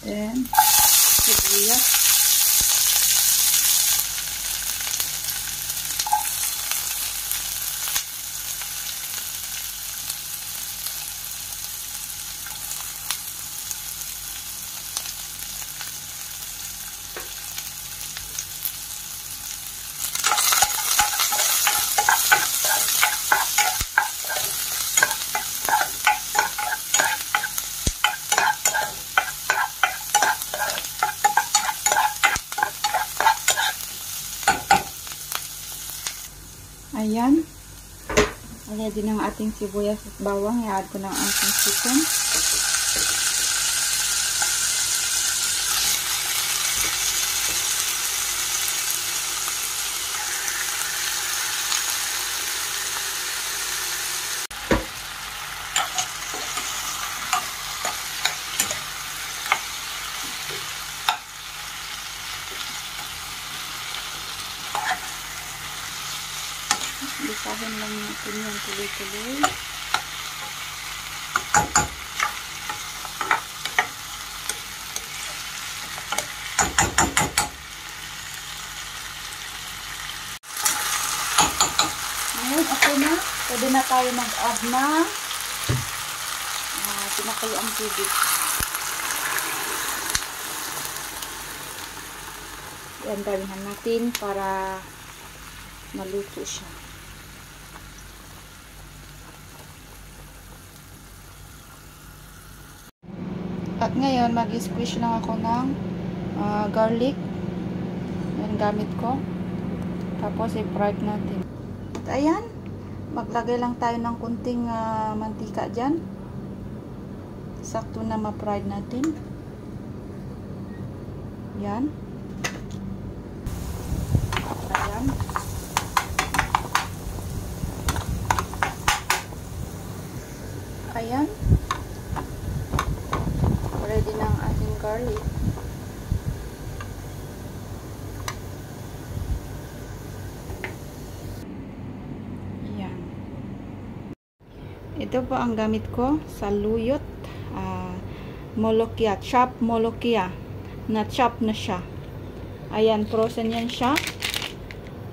Then, sibuyas. Ayan. Ready ng ating sibuyas at bawang. I-add ko ng ating chicken. Bisahin lang natin yung tuloy-tuloy. Ngayon, okay na. Pwede na tayo mag-add na pinakuluang tubig. Yan, damihan natin para maluto siya. At ngayon, mag-squish lang ako ng garlic. Yan gamit ko. Tapos, i-fry natin. At ayan, maglagay lang tayo ng kunting mantika dyan. Sakto na ma-fry natin. Yan. Ayan. Ayan. Ready na ang ating garlic. Ayan. Ito po ang gamit ko sa luyot. Molokia. Chop molokia. Na-chop na siya. Ayan, frozen yan siya.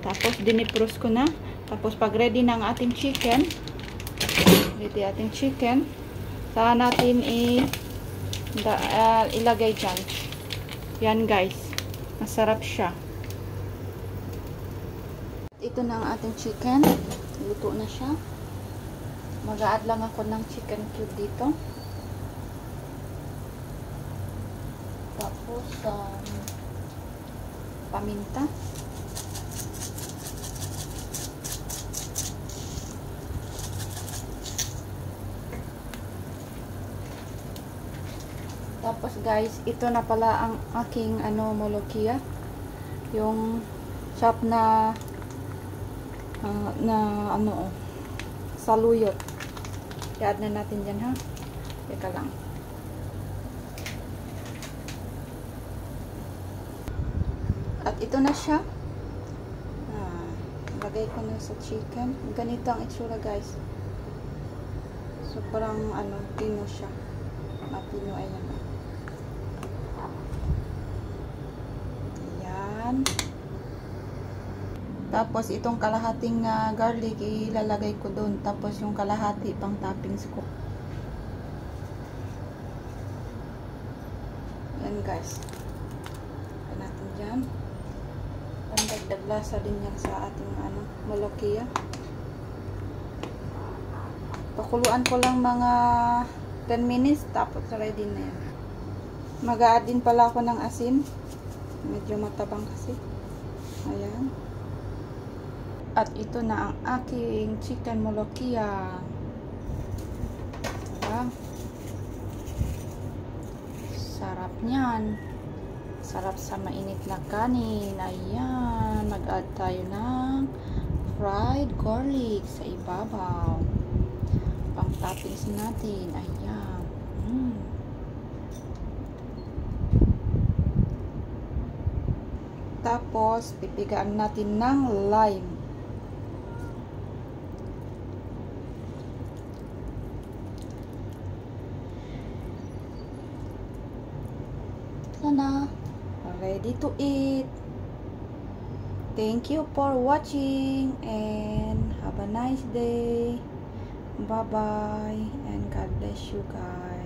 Tapos, dinipros ko na. Tapos, pag ready na ang ating chicken, saka natin ilagay dyan. Yan guys, masarap siya. Ito na ang ating chicken. Luto na siya. Mag-a-add lang ako ng chicken cube dito. Tapos paminta. Tapos guys, ito na pala ang aking molokia. Yung chop na saluyot. I-add na natin dyan ha. Teka lang. At ito na siya. Lagay ko na sa chicken. Ganito ang itsura guys. So parang pino siya. Mapino, ayan. Ayan. Tapos itong kalahating garlic ilalagay ko doon. Tapos yung kalahati pang toppings ko. Ayan guys. Ayan natin dyan. Pandagdag lasa din yan sa ating molokia. Pakuluan ko lang mga 10 minutes, tapos ready na yan. Mag-a-add din pala ako ng asin. Medyo matabang kasi. Ayan. At ito na ang aking chicken molokia. Diba? Sarap niyan. Sarap sa mainit na kanin. Ayan. Mag-add tayo ng fried garlic sa ibabaw. Pang toppings natin. Ayan. Tapos, pipigaan natin ng lime. Ito na. Ready to eat. Thank you for watching and have a nice day. Bye-bye and God bless you guys.